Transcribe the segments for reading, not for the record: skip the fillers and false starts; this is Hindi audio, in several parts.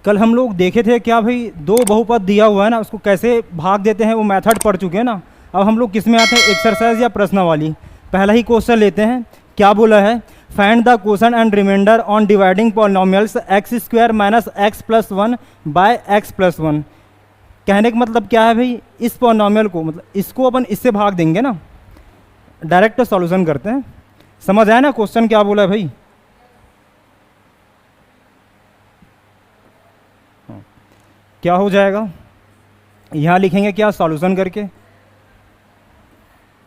कल हम लोग देखे थे क्या भाई, दो बहुपद दिया हुआ है ना, उसको कैसे भाग देते हैं वो मेथड पढ़ चुके हैं ना। अब हम लोग किस में आते हैं, एक्सरसाइज या प्रश्न वाली। पहला ही क्वेश्चन लेते हैं। क्या बोला है, find the quotient and remainder on dividing polynomials x square minus x plus one by x plus one. कहने का मतलब क्या है भाई, इस पॉलिनोमियल को मतलब इसको अपन इससे भाग देंगे ना, डायरेक्ट सॉल्यूशन करते हैं। समझ आया ना क्वेश्चन क्या बोला है भाई। क्या हो जाएगा, यहाँ लिखेंगे क्या, सॉल्यूशन करके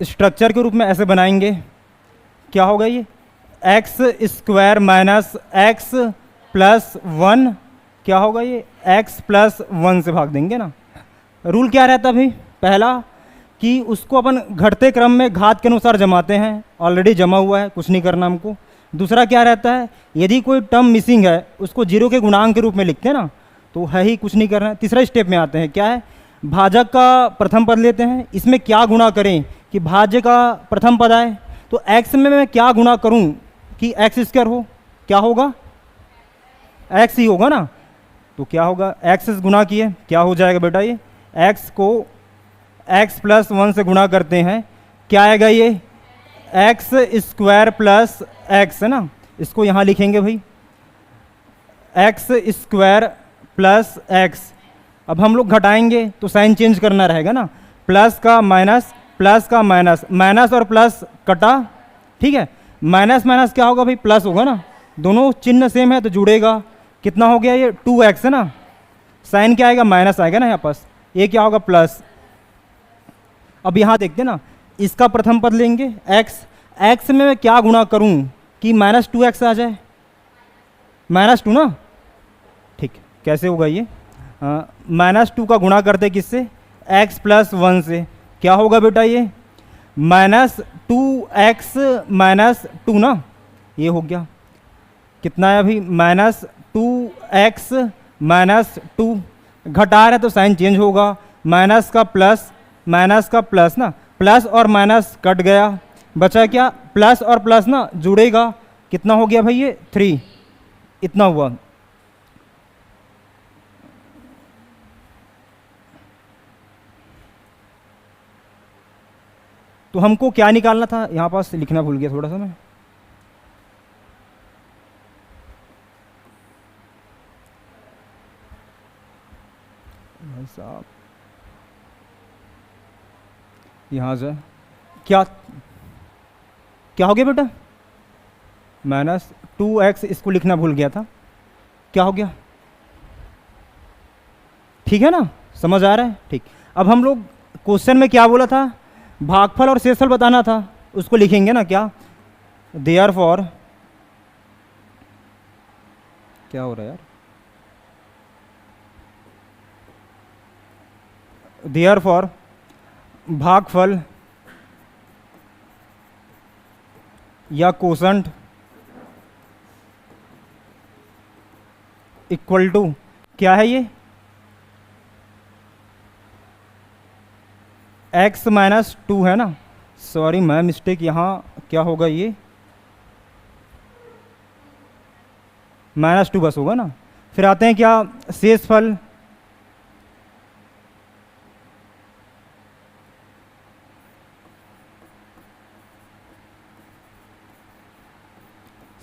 स्ट्रक्चर के रूप में ऐसे बनाएंगे। क्या होगा ये, x square minus x plus one, क्या होगा ये, एक्स प्लस वन से भाग देंगे ना। रूल क्या रहता है भाई, पहला कि उसको अपन घटते क्रम में घात के अनुसार जमाते हैं, ऑलरेडी जमा हुआ है, कुछ नहीं करना हमको। दूसरा क्या रहता है, यदि कोई टर्म मिसिंग है उसको जीरो के गुणांक के रूप में लिखते हैं ना, तो है ही, कुछ नहीं करना है। तीसरा स्टेप में आते हैं, क्या है, भाजक का प्रथम पद लेते हैं। इसमें क्या गुणा करें कि भाज्य का प्रथम पद आए, तो एक्स में मैं क्या गुणा करूं कि एक्स स्क्वायर हो, क्या होगा, एक्स ही होगा ना। तो क्या होगा, एक्स से गुणा किए, क्या हो जाएगा बेटा, ये एक्स को एक्स प्लस वन से गुणा करते हैं, क्या आएगा ये, एक्स स्क्वायर प्लस एक्स है ना। इसको यहाँ लिखेंगे भाई, एक्स स्क्वायर प्लस एक्स। अब हम लोग घटाएंगे तो साइन चेंज करना रहेगा ना, प्लस का माइनस, प्लस का माइनस, माइनस और प्लस कटा, ठीक है। माइनस माइनस क्या होगा भाई, प्लस होगा ना, दोनों चिन्ह सेम है तो जुड़ेगा। कितना हो गया ये, 2x है ना, साइन क्या आएगा, माइनस आएगा ना यहाँ पास, ये क्या होगा, प्लस। अब यहाँ देखते ना, इसका प्रथम पद लेंगे x, x में मैं क्या गुणा करूँ कि माइनस 2x आ जाए, माइनस 2 ना, ठीक। कैसे होगा ये, माइनस 2 का गुणा करते किससे, x प्लस 1 से, क्या होगा बेटा ये, माइनस 2x माइनस 2 ना, ये हो गया। कितना है अभी, माइनस 2x माइनस 2। घटा रहे तो साइन चेंज होगा, माइनस का प्लस, माइनस का प्लस ना, प्लस और माइनस कट गया, बचा क्या, प्लस और प्लस ना जुड़ेगा। कितना हो गया भाई ये, 3, इतना हुआ। तो हमको क्या निकालना था, यहाँ पास लिखना भूल गया थोड़ा सा मैं। भाई साहब यहाँ से क्या क्या हो गया बेटा, माइनस 2x, इसको लिखना भूल गया था, क्या हो गया, ठीक है ना, समझ आ रहा है, ठीक। अब हम लोग क्वेश्चन में क्या बोला था, भागफल और शेषफल बताना था, उसको लिखेंगे ना, क्या, देयरफॉर, क्या हो रहा है यार, देयरफॉर भागफल या कोशंट इक्वल टू, क्या है ये, x माइनस 2 है ना, सॉरी मैं मिस्टेक, यहाँ क्या होगा ये, माइनस 2 बस होगा ना। फिर आते हैं क्या, शेषफल,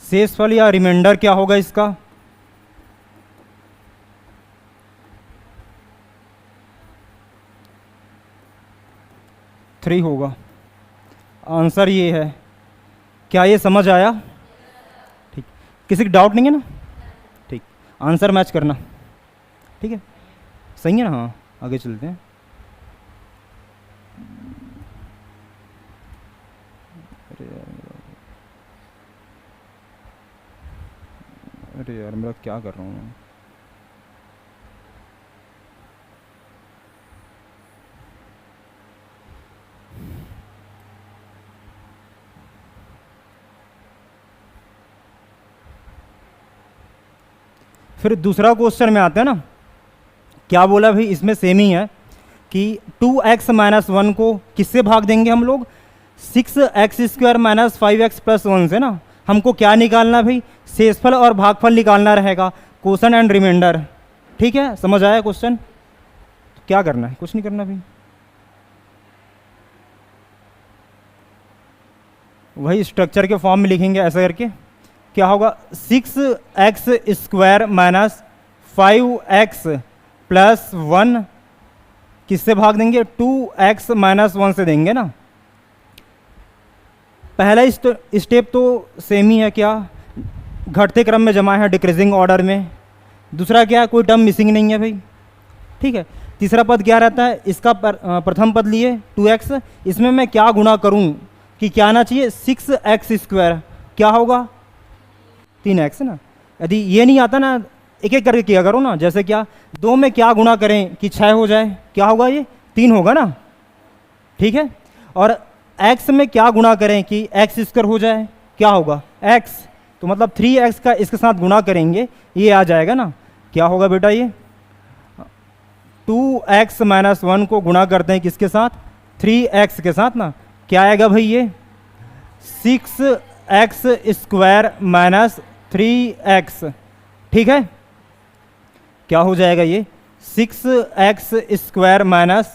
शेषफल या रिमाइंडर क्या होगा इसका, थ्री होगा। आंसर ये है। क्या ये समझ आया, ठीक, किसी की डाउट नहीं है ना, ठीक। आंसर मैच करना, ठीक है, सही है ना। हाँ आगे चलते हैं। अरे यार मेरा क्या कर रहा हूँ मैं, फिर दूसरा क्वेश्चन में आते हैं ना, क्या बोला भाई, इसमें सेम ही है कि 2x माइनस 1 को किससे भाग देंगे हम लोग, 6x square minus 5x plus 1 से ना। हमको क्या निकालना भाई, शेषफल और भागफल निकालना रहेगा, क्वोशंट एंड रिमाइंडर। ठीक है, समझ आया क्वेश्चन? तो क्या करना है? कुछ नहीं करना भाई, वही स्ट्रक्चर के फॉर्म में लिखेंगे ऐसा करके। क्या होगा? 6x² माइनस 5x प्लस 1 किससे भाग देंगे? 2x माइनस 1 से देंगे ना। पहला स्टेप तो सेम ही है, क्या घटते क्रम में जमा है, डिक्रीजिंग ऑर्डर में। दूसरा क्या है? कोई टर्म मिसिंग नहीं है भाई, ठीक है। तीसरा पद क्या रहता है? इसका प्रथम पद लिए 2x, इसमें मैं क्या गुणा करूं कि क्या आना चाहिए? 6x², क्या होगा? 3x ना। यदि ये नहीं आता ना, एक एक करके किया करो ना। जैसे क्या 2 में क्या गुणा करें कि 6 हो जाए? क्या होगा? ये 3 होगा ना, ठीक है। और x में क्या गुणा करें कि x² हो जाए? क्या होगा? x। तो मतलब 3x का इसके साथ गुणा करेंगे, ये आ जाएगा ना। क्या होगा बेटा? ये 2x माइनस 1 को गुणा करते हैं किसके साथ? 3x के साथ ना। क्या आएगा भाई? ये 6x² माइनस 3x, ठीक है। क्या हो जाएगा? ये 6x² माइनस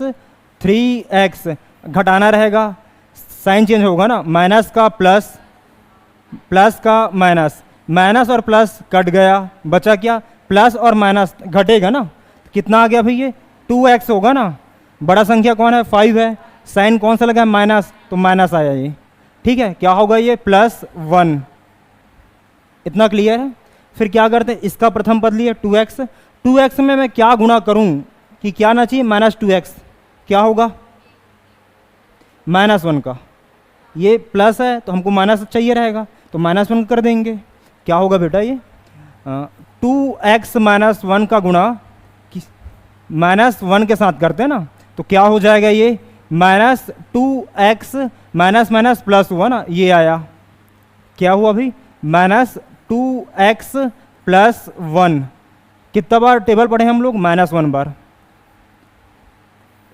3x, घटाना रहेगा, साइन चेंज होगा ना, माइनस का प्लस, प्लस का माइनस, माइनस और प्लस कट गया, बचा क्या? प्लस और माइनस घटेगा ना। कितना आ गया भाई? ये 2x होगा ना। बड़ा संख्या कौन है? 5 है। साइन कौन सा लगा है? माइनस, तो माइनस आया ये, ठीक है। क्या होगा? ये +1। इतना क्लियर है? फिर क्या करते हैं? इसका प्रथम पद लिए 2x, 2x में मैं क्या गुणा करूं कि क्या आना चाहिए? -2x। क्या होगा? -1 का, ये प्लस है तो हमको माइनस चाहिए रहेगा, तो -1 कर देंगे। क्या होगा बेटा? ये 2x माइनस 1 का गुणा -1 के साथ करते हैं ना, तो क्या हो जाएगा? ये -2x माइनस माइनस प्लस हुआ ना, ये आया। क्या हुआ भाई? -2x + 1। कितना बार टेबल पढ़े हम लोग? -1 बार।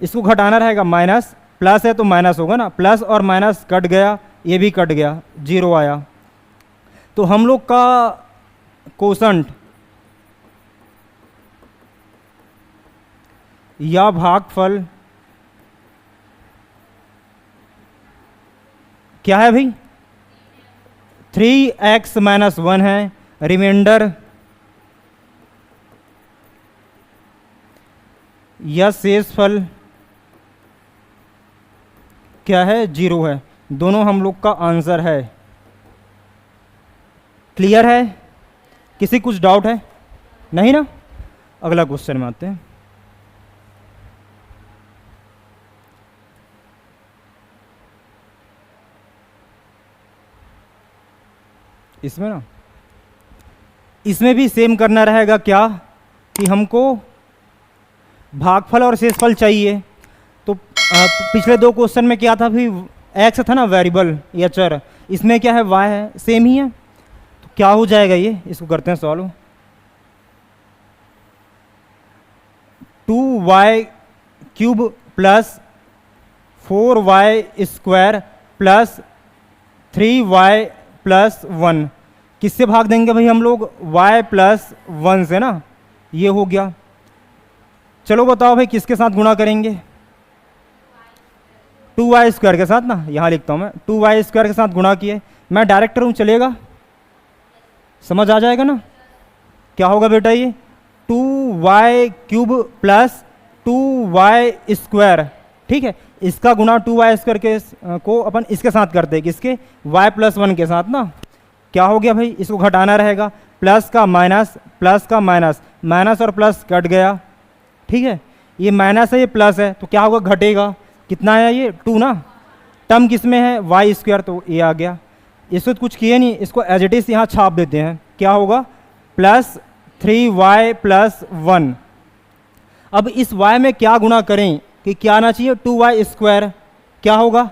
इसको घटाना रहेगा, माइनस प्लस है तो माइनस होगा ना, प्लस और माइनस कट गया, ये भी कट गया, 0 आया। तो हम लोग का कोशंट या भागफल क्या है भाई? 3x - 1 है। रिमाइंडर या शेषफल क्या है? 0 है। दोनों हम लोग का आंसर है। क्लियर है? किसी कुछ डाउट है? नहीं ना? अगला क्वेश्चन में आते हैं। इसमें ना, इसमें भी सेम करना रहेगा। क्या कि हमको भागफल और शेषफल चाहिए। तो पिछले 2 क्वेश्चन में क्या था भाई? एक्स था ना, वेरिएबल या चर। इसमें क्या है? वाई है, सेम ही है। तो क्या हो जाएगा? ये इसको करते हैं सॉल्व। 2y³ + 4y² + 3y + 1 किससे भाग देंगे भाई हम लोग? y + 1 से ना। ये हो गया। चलो बताओ भाई किसके साथ गुणा करेंगे? 2y² के साथ ना। यहाँ लिखता हूँ मैं, 2y² के साथ गुणा किए। मैं डायरेक्टर हूँ, चलेगा? समझ आ जाएगा ना? क्या होगा बेटा? ये 2y³ + 2y², ठीक है। इसका गुणा 2y² के को अपन इसके साथ करते हैं, किसके? y + 1 के साथ ना। क्या हो गया भाई? इसको घटाना रहेगा, प्लस का माइनस, प्लस का माइनस, माइनस और प्लस कट गया, ठीक है। ये माइनस है, ये प्लस है, तो क्या होगा? घटेगा। कितना आया? ये 2 ना। टर्म किस में है? y², तो ये आ गया। इसको कुछ किए नहीं, इसको एज इट इज यहाँ छाप देते हैं। क्या होगा? +3y + 1। अब इस y में क्या गुणा करें कि क्या आना चाहिए? 2y²। क्या होगा?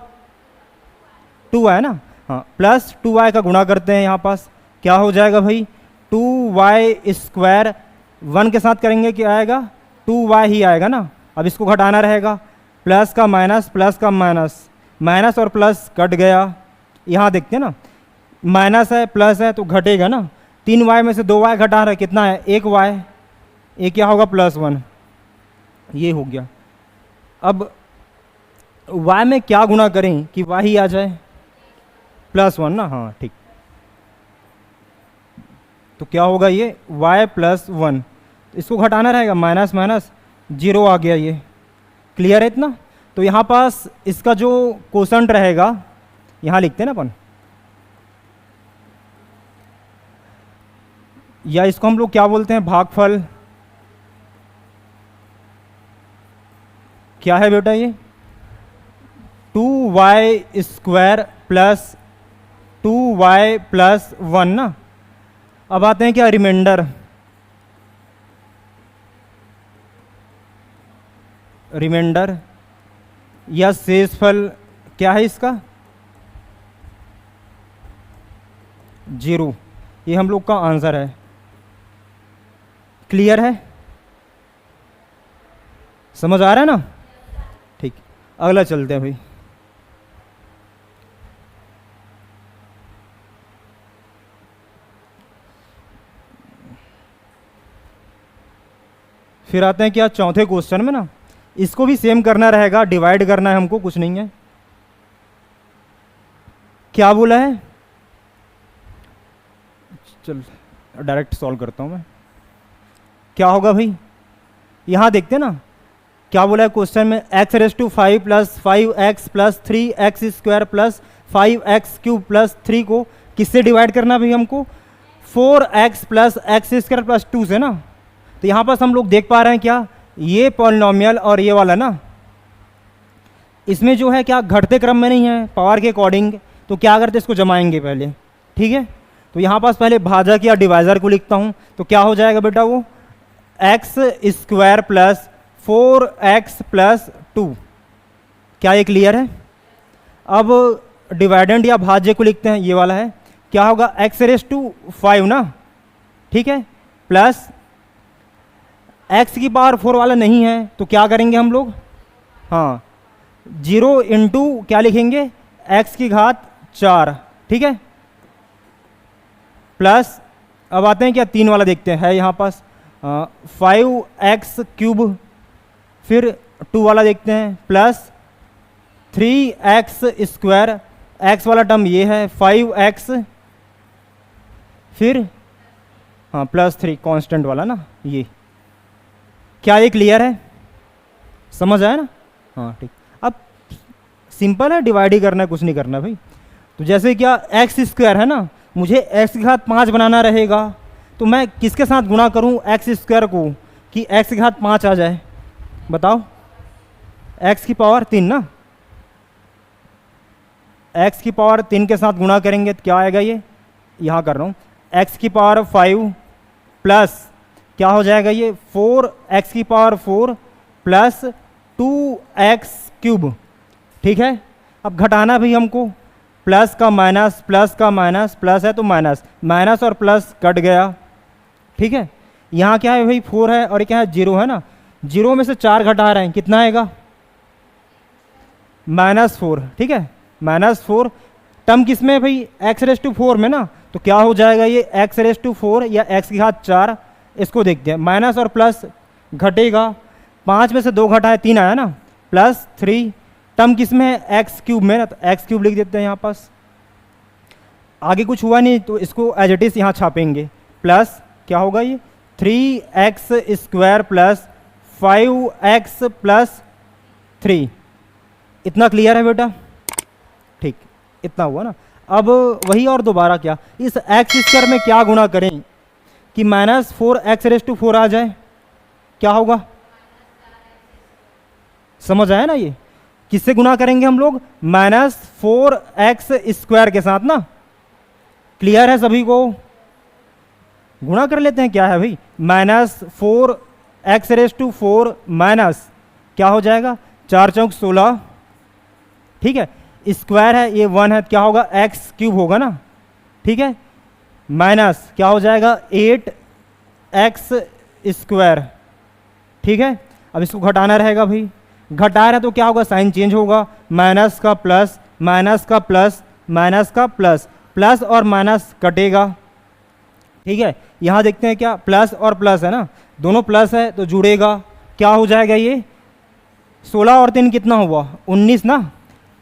2y ना, हाँ, प्लस 2y का गुणा करते हैं यहाँ पास। क्या हो जाएगा भाई? 2y²। 1 के साथ करेंगे, क्या आएगा? 2y ही आएगा ना। अब इसको घटाना रहेगा, प्लस का माइनस, प्लस का माइनस, माइनस और प्लस कट गया। यहाँ देखते हैं ना, माइनस है प्लस है तो घटेगा ना। 3y में से 2y घटा रहा है, कितना है? 1y। ये क्या होगा +1, ये हो गया। अब y में क्या गुणा करें कि y ही आ जाए, +1 ना, हाँ ठीक। तो क्या होगा ये y +1, इसको घटाना रहेगा, माइनस माइनस 0 आ गया, ये क्लियर है इतना। तो यहाँ पास इसका जो कोसेंट रहेगा, यहाँ लिखते हैं ना अपन, या इसको हम लोग क्या बोलते हैं, भागफल। क्या है बेटा ये 2y² + 2y + 1 ना। अब आते हैं क्या रिमाइंडर, रिमाइंडर या शेषफल क्या है इसका 0, ये हम लोग का आंसर है। क्लियर है, समझ आ रहा है ना, ठीक। अगला चलते हैं भाई। फिर आते हैं क्या चौथे क्वेश्चन में ना, इसको भी सेम करना रहेगा, डिवाइड करना है हमको, कुछ नहीं है। क्या बोला है, चल डायरेक्ट सॉल्व करता हूं मैं। क्या होगा भाई, यहां देखते हैं ना क्या बोला है क्वेश्चन में, x⁵ + 5x + 3x² + 5x³ + 3 को किससे डिवाइड करना भाई हमको, 4x + x² + 2 से ना। तो यहाँ पर हम लोग देख पा रहे हैं क्या, ये पॉलिनोमियल और ये वाला ना, इसमें जो है क्या घटते क्रम में नहीं है, पावर के अकॉर्डिंग। तो क्या करते, इसको जमाएंगे पहले, ठीक है। तो यहाँ पास पहले भाजक या डिवाइजर को लिखता हूँ, तो क्या हो जाएगा बेटा वो x² + 4x + 2। क्या ये क्लियर है। अब डिवाइडेंड या भाज्य को लिखते हैं, ये वाला है, क्या होगा x⁵ ना, ठीक है, प्लस x⁴ वाला नहीं है, तो क्या करेंगे हम लोग, हाँ 0 × क्या लिखेंगे x⁴, ठीक है, प्लस अब आते हैं क्या 3 वाला देखते हैं, है यहाँ पास 5x³, फिर 2 वाला देखते हैं, प्लस 3x², x वाला टर्म ये है 5x, फिर हाँ +3 कांस्टेंट वाला ना ये। क्या ये क्लियर है, समझ आया ना, हाँ ठीक। अब सिंपल है, डिवाइड ही करना है, कुछ नहीं करना भाई। तो जैसे क्या x² है ना, मुझे x⁵ बनाना रहेगा, तो मैं किसके साथ गुणा करूं x² को कि x⁵ आ जाए, बताओ, x⁻³ ना, x⁻³ के साथ गुणा करेंगे तो क्या आएगा, ये यहाँ कर रहा हूँ x⁵ प्लस क्या हो जाएगा ये 4x⁴ प्लस 2x³, ठीक है। अब घटाना भी हमको, प्लस का माइनस, प्लस का माइनस, प्लस है तो माइनस, माइनस और प्लस कट गया, ठीक है। यहाँ क्या है भाई 4 है और क्या है 0 है ना, 0 में से 4 घटा रहे हैं, कितना आएगा -4, ठीक है, -4। टर्म किस में है भाई x⁴ में ना, तो क्या हो जाएगा ये x⁴ या x⁴। इसको देखते हैं, माइनस और प्लस घटेगा, 5 में से 2 घटा है 3 आया ना, +3। टर्म किस में है x³ में ना, तो x³ लिख देते हैं यहाँ पास। आगे कुछ हुआ नहीं तो इसको एज इट इज यहाँ छापेंगे, प्लस क्या होगा ये 3x² + 5x + 3। इतना क्लियर है बेटा, ठीक, इतना हुआ ना। अब वही और दोबारा क्या, इस x² में क्या गुणा करें कि -4x⁴ आ जाए, क्या होगा, समझ आया ना। ये किससे गुणा करेंगे हम लोग, -4x² के साथ ना, क्लियर है सभी को। गुणा कर लेते हैं, क्या है भाई -4x⁴ माइनस क्या हो जाएगा 4 चौक 16, ठीक है, स्क्वायर है ये 1 है, क्या होगा x³ होगा ना, ठीक है, माइनस क्या हो जाएगा 8x², ठीक है। अब इसको घटाना रहेगा भाई, घटा रहे तो क्या होगा साइन चेंज होगा, माइनस का प्लस, माइनस का प्लस, माइनस का प्लस, प्लस और माइनस कटेगा, ठीक है। यहाँ देखते हैं क्या प्लस और प्लस है ना, दोनों प्लस है तो जुड़ेगा, क्या हो जाएगा ये 16 और 3 कितना हुआ 19 ना।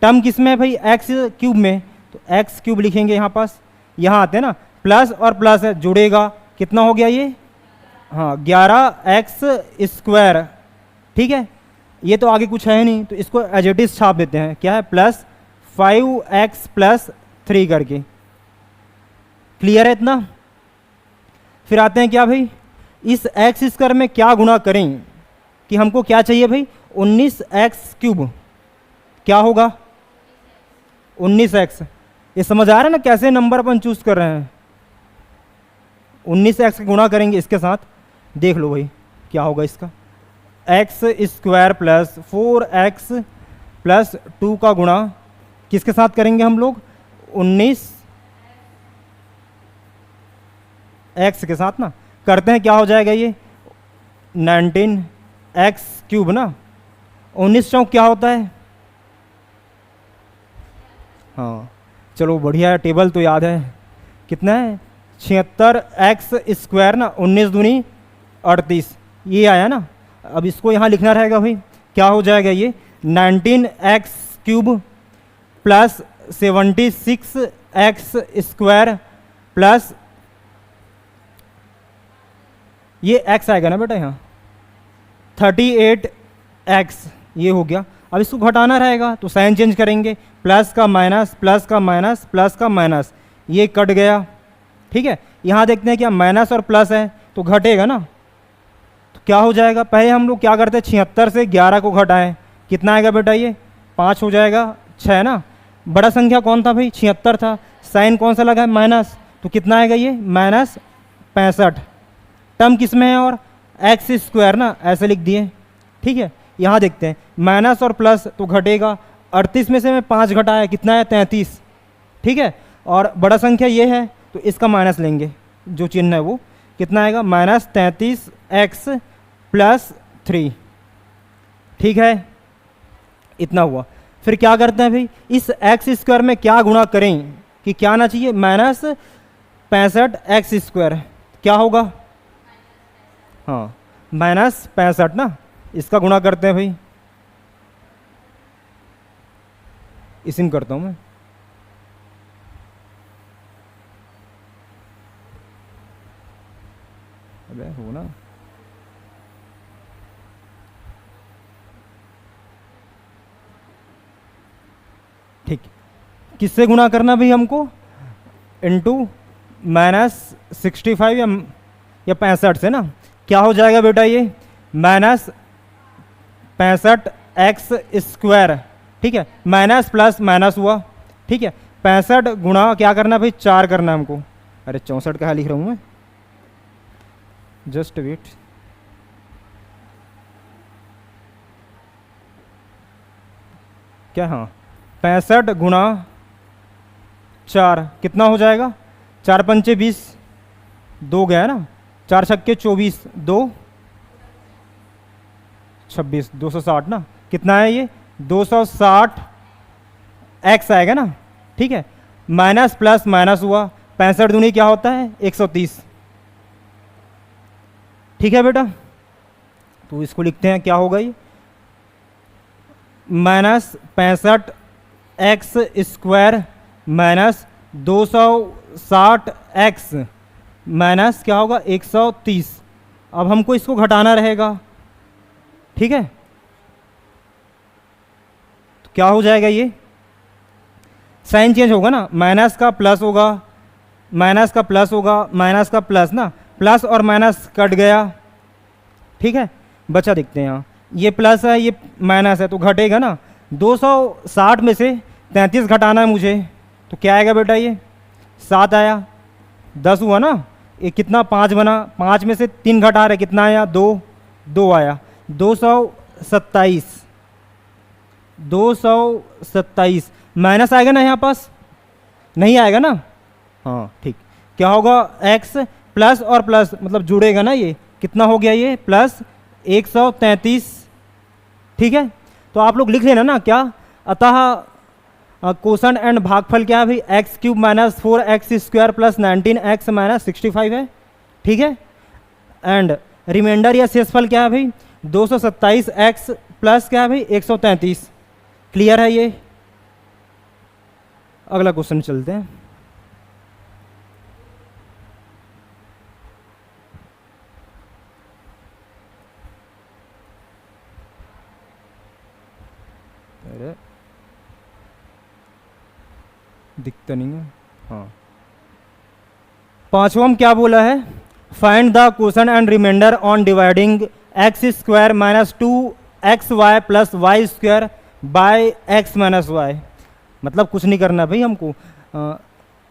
टर्म किस में है भाई एक्स क्यूब में, तो एक्स क्यूब लिखेंगे यहाँ पास, यहाँ आते हैं ना प्लस और प्लस है जुड़ेगा, कितना हो गया ये, हाँ 11x²। ठीक है, ये तो आगे कुछ है नहीं तो इसको एज इट इज छाप देते हैं, क्या है प्लस 5x+3 करके। क्लियर है इतना। फिर आते हैं क्या भाई, इस x² में क्या गुणा करें, कि हमको क्या चाहिए भाई 19x³ क्या होगा 19x। ये समझ आ रहा है ना कैसे नंबर अपन चूज कर रहे हैं। 19x गुणा करेंगे इसके साथ, देख लो भाई क्या होगा इसका, x² + 4x+2 का गुणा किसके साथ करेंगे हम लोग 19x के साथ ना, करते हैं क्या हो जाएगा ये 19x³ ना। 19 चौक क्या होता है, हाँ चलो बढ़िया है, टेबल तो याद है, कितना है 76x² ना, 19 दूनी 38, ये आया ना। अब इसको यहाँ लिखना रहेगा भाई, क्या हो जाएगा ये 19x³ + 76x² प्लस ये x आएगा ना बेटा यहाँ 38x, ये हो गया। अब इसको घटाना रहेगा तो साइन चेंज करेंगे, प्लस का माइनस, प्लस का माइनस, प्लस का माइनस, ये कट गया। ठीक है, यहाँ देखते हैं क्या माइनस और प्लस है तो घटेगा ना, तो क्या हो जाएगा, पहले हम लोग क्या करते हैं 76 से 11 को घटाएं, कितना आएगा बेटा ये 5 हो जाएगा, 6 ना। बड़ा संख्या कौन था भाई 76 था, साइन कौन सा लगा है माइनस, तो कितना आएगा ये -65। टर्म किस में है और x² ना, ऐसे लिख दिए। ठीक है, यहाँ देखते हैं माइनस और प्लस तो घटेगा, 38 में से मैं 5 घटाया कितना है 33। ठीक है, और बड़ा संख्या ये है तो इसका माइनस लेंगे, जो चिन्ह है वो कितना आएगा -33x+3। ठीक है, इतना हुआ। फिर क्या करते हैं भाई, इस x² में क्या गुणा करें कि क्या आना चाहिए -65x², क्या होगा, हाँ -65 ना, इसका गुणा करते हैं भाई, इसी में करता हूँ मैं। अबे हो ना, ठीक, किससे गुणा करना भाई हमको, इंटू -65 या 65 से ना, क्या हो जाएगा बेटा ये -65x²। ठीक है, माइनस प्लस माइनस हुआ। ठीक है, 65 गुणा क्या करना भाई 4 करना हमको, अरे 64 कहाँ लिख रहा हूँ मैं, जस्ट वेट, क्या, हाँ 65 गुणा 4 कितना हो जाएगा, 4 पंचे 20, 2 गया ना, 4 छक्के 24, 2 26, 260 ना, कितना है ये 260 x आएगा ना। ठीक है, माइनस प्लस माइनस हुआ, 65 दूनी क्या होता है 130। ठीक है बेटा, तो इसको लिखते हैं क्या होगा ये -65x² माइनस 260x माइनस क्या होगा 130। अब हमको इसको घटाना रहेगा। ठीक है, तो क्या हो जाएगा ये, साइन चेंज होगा ना, माइनस का प्लस होगा, माइनस का प्लस होगा, माइनस का प्लस ना, प्लस और माइनस कट गया। ठीक है, बचा देखते हैं यहाँ, ये प्लस है ये माइनस है तो घटेगा ना, 260 में से 33 घटाना है मुझे, तो क्या आएगा बेटा ये 7 आया, 10 हुआ ना, ये कितना 5 बना, 5 में से 3 घटा रहे कितना आया 2, 2 आया, 227, 227 माइनस आएगा ना यहाँ पास, नहीं आएगा ना, हाँ ठीक, क्या होगा x प्लस और प्लस मतलब जुड़ेगा ना, ये कितना हो गया ये प्लस 133। ठीक है, तो आप लोग लिख लेना ना क्या, अतः कोशन एंड भागफल क्या है भाई x³ minus 4x² plus 19x minus 65 है। ठीक है, एंड रिमाइंडर या शेषफल क्या है भाई? 227x प्लस क्या है भाई? 133। क्लियर है ये? अगला क्वेश्चन चलते हैं। अरे दिखता नहीं है। हाँ, पांचवा क्या बोला है? Find the quotient and remainder on dividing x square minus 2xy plus y square by x minus y. मतलब कुछ नहीं करना भाई हमको,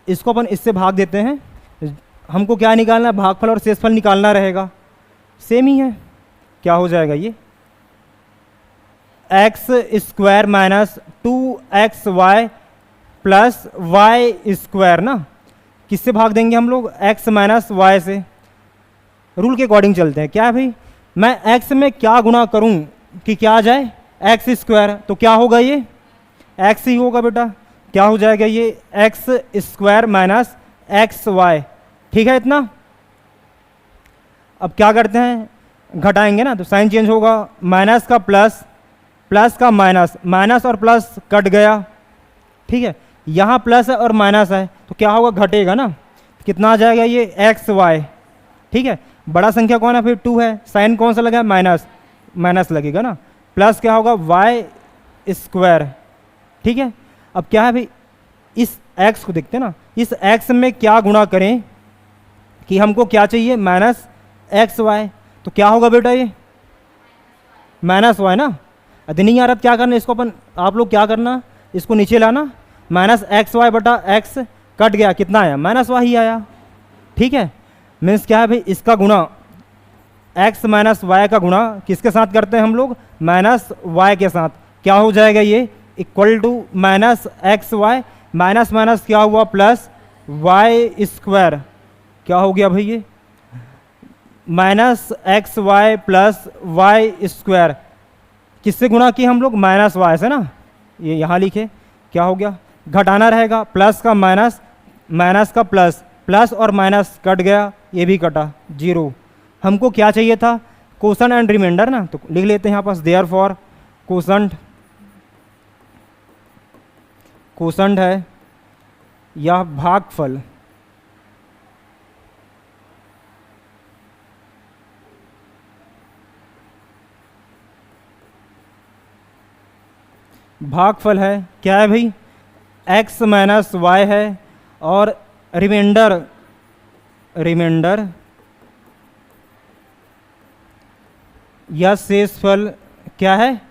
इसको अपन इससे भाग देते हैं। हमको क्या निकालना है? भागफल और शेषफल निकालना रहेगा। सेम ही है। क्या हो जाएगा ये? X square minus 2xy plus y square ना, किससे भाग देंगे हम लोग? x माइनस वाई से। रूल के अकॉर्डिंग चलते हैं। क्या है भाई? मैं x में क्या गुणा करूं कि क्या आ जाए? X square. तो क्या होगा ये? x ही होगा बेटा। क्या हो जाएगा ये? X square minus x y. ठीक है इतना? अब क्या करते हैं? घटाएंगे ना, तो साइन चेंज होगा। माइनस का प्लस, प्लस का माइनस, माइनस और प्लस कट गया। ठीक है, यहाँ प्लस है और माइनस है तो क्या होगा? घटेगा ना। कितना आ जाएगा ये? X y. ठीक है, बड़ा संख्या कौन है फिर? 2 है। साइन कौन सा लगा है? माइनस, माइनस लगेगा ना। प्लस क्या होगा? Y square. ठीक है, अब क्या है भाई? इस एक्स को देखते हैं ना, इस एक्स में क्या गुणा करें कि हमको क्या चाहिए? Minus x y. तो क्या होगा बेटा ये? माइनस वाई ना। यदि नहीं आ रहा क्या करना? इसको अपन, आप लोग क्या करना, इसको नीचे लाना। माइनस एक्स वाई बटा एक्स कट गया, कितना आया? माइनस वाई ही आया। ठीक है, मीन्स क्या है भाई? इसका गुणा, एक्स माइनस वाई का गुणा किसके साथ करते हैं हम लोग? माइनस वाई के साथ। क्या हो जाएगा ये? Equal to minus x y, minus minus क्या हुआ? Plus y square. क्या हो गया भाई ये? Minus x y plus y square. किससे गुणा किया हम लोग? माइनस वाई से ना। ये यहाँ लिखे। क्या हो गया? घटाना रहेगा। प्लस का माइनस, माइनस का प्लस, प्लस और माइनस कट गया, ये भी कटा, जीरो। हमको क्या चाहिए था? क्वोशंट एंड रिमाइंडर ना, तो लिख लेते हैं यहाँ पास देयरफॉर क्वोशंट, क्वोशंट है या भागफल। भागफल है क्या है भाई? x माइनस वाई है और रिमाइंडर, रिमाइंडर या शेषफल क्या है?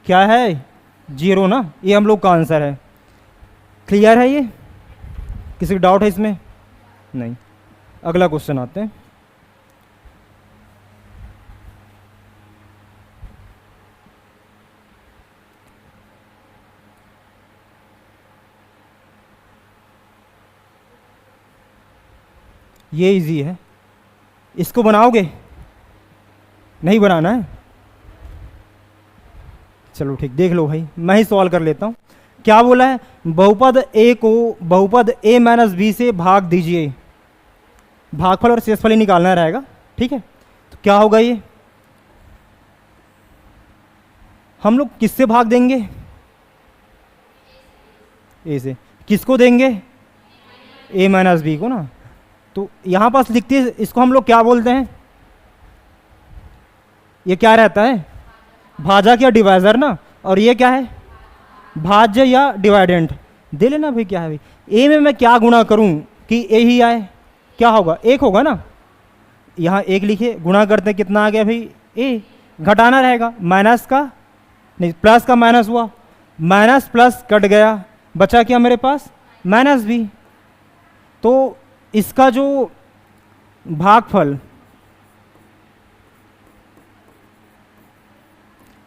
क्या है? जीरो ना। ये हम लोग का आंसर है। क्लियर है ये? किसी को डाउट है इसमें? नहीं। अगला क्वेश्चन आते हैं। ये इजी है, इसको बनाओगे? नहीं बनाना है? चलो ठीक, देख लो भाई, मैं ही सॉल्व कर लेता हूँ। क्या बोला है? बहुपद a को बहुपद a माइनस बी से भाग दीजिए। भागफल और शेषफल ही निकालना रहेगा। ठीक है, तो क्या होगा ये? हम लोग किससे भाग देंगे? a से। किसको देंगे? a माइनस बी को ना। तो यहां पास लिखते हैं, इसको हम लोग क्या बोलते हैं? ये क्या रहता है? भाजक या डिवाइजर ना। और ये क्या है? भाज्य या डिवाइडेंट। दे लेना भाई। क्या है भाई? ए में मैं क्या गुणा करूं कि ए ही आए? क्या होगा? एक होगा ना। यहाँ एक लिखे, गुणा करते कितना आ गया भाई? ए। घटाना रहेगा, माइनस का नहीं, प्लस का माइनस हुआ, माइनस प्लस कट गया, बचा क्या मेरे पास? Minus B. तो इसका जो भागफल,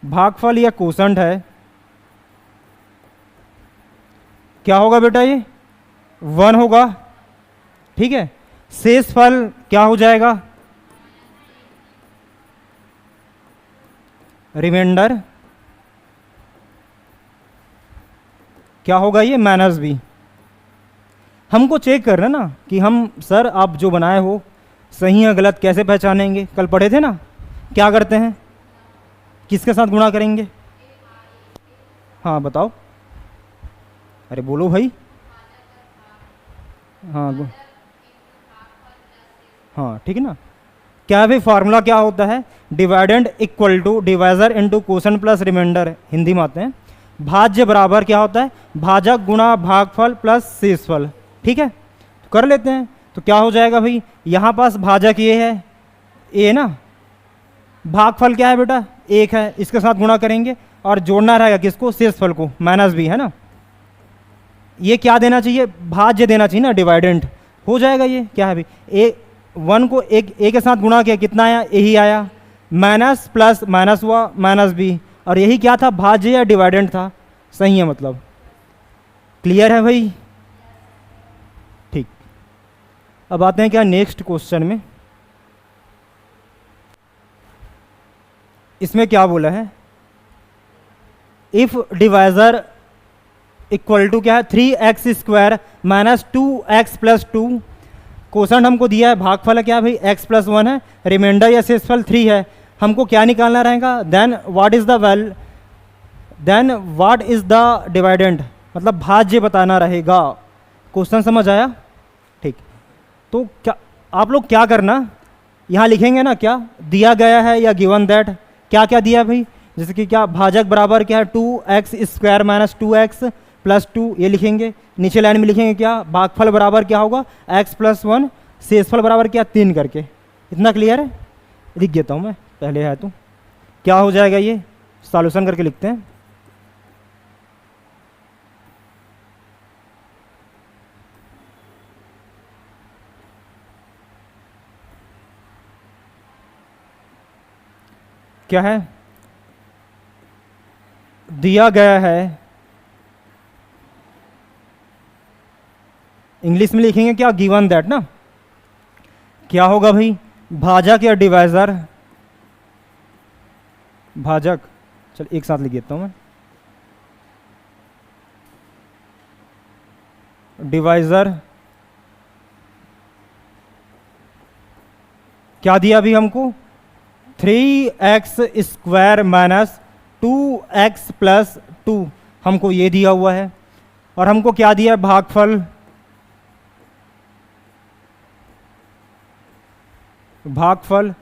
भागफल या क्वोशंट है, क्या होगा बेटा? ये 1 होगा। ठीक है, शेषफल क्या हो जाएगा? रिमाइंडर क्या होगा? ये माइनस बी। हमको चेक करना ना कि हम, सर आप जो बनाए हो सही या गलत कैसे पहचानेंगे? कल पढ़े थे ना, क्या करते हैं, किसके साथ गुणा करेंगे? हाँ बताओ, अरे बोलो भाई। हाँ हाँ ठीक है ना। क्या है भाई, फार्मूला क्या होता है? Dividend equal to divisor into quotient plus remainder, Hindi में आते हैं। भाज्य बराबर क्या होता है? भाजक गुणा भागफल प्लस शेषफल। ठीक है, तो कर लेते हैं। तो क्या हो जाएगा भाई, यहाँ पास भाजक ये है, ए ना, भागफल क्या है बेटा, 1 है, इसके साथ गुणा करेंगे और जोड़ना रहेगा किसको, शेषफल को, माइनस बी है ना। ये क्या देना चाहिए, भाज्य देना चाहिए ना, डिवाइडेंट हो जाएगा। ये क्या है भाई, ए 1 को एक ए के साथ गुणा किया, कितना आया, यही आया, माइनस प्लस माइनस हुआ, माइनस बी, और यही क्या था, भाज्य या डिवाइडेंट था। सही है मतलब, क्लियर है भाई? ठीक, अब आते हैं क्या नेक्स्ट क्वेश्चन में। इसमें क्या बोला है, इफ डिवाइजर इक्वल टू क्या है, 3x² minus 2x plus 2, question हमको दिया है, भागफल है क्या भाई, x प्लस 1 है, रिमाइंडर या शेषफल 3 है, हमको क्या निकालना रहेगा, then what is the dividend, मतलब भाज्य बताना रहेगा। क्वेश्चन समझ आया? ठीक, तो क्या आप लोग क्या करना, यहाँ लिखेंगे ना, क्या दिया गया है या गिवन दैट, क्या क्या दिया भाई, जैसे कि क्या, भाजक बराबर क्या है, 2x² माइनस 2x प्लस 2, ये लिखेंगे। नीचे लाइन में लिखेंगे क्या, भागफल बराबर क्या होगा, x प्लस 1, शेषफल बराबर क्या, 3 करके। इतना क्लियर है? लिख देता हूँ मैं, पहले है तो क्या हो जाएगा, ये सॉल्यूशन करके लिखते हैं। क्या है, दिया गया है, इंग्लिश में लिखेंगे क्या, गिवन दैट ना, क्या होगा भाई, भाजक या डिवाइजर, भाजक, चल एक साथ लिख देता हूं मैं, डिवाइजर क्या दिया अभी हमको, 3x² माइनस 2x प्लस 2, हमको ये दिया हुआ है, और हमको क्या दिया है, भागफल, भागफल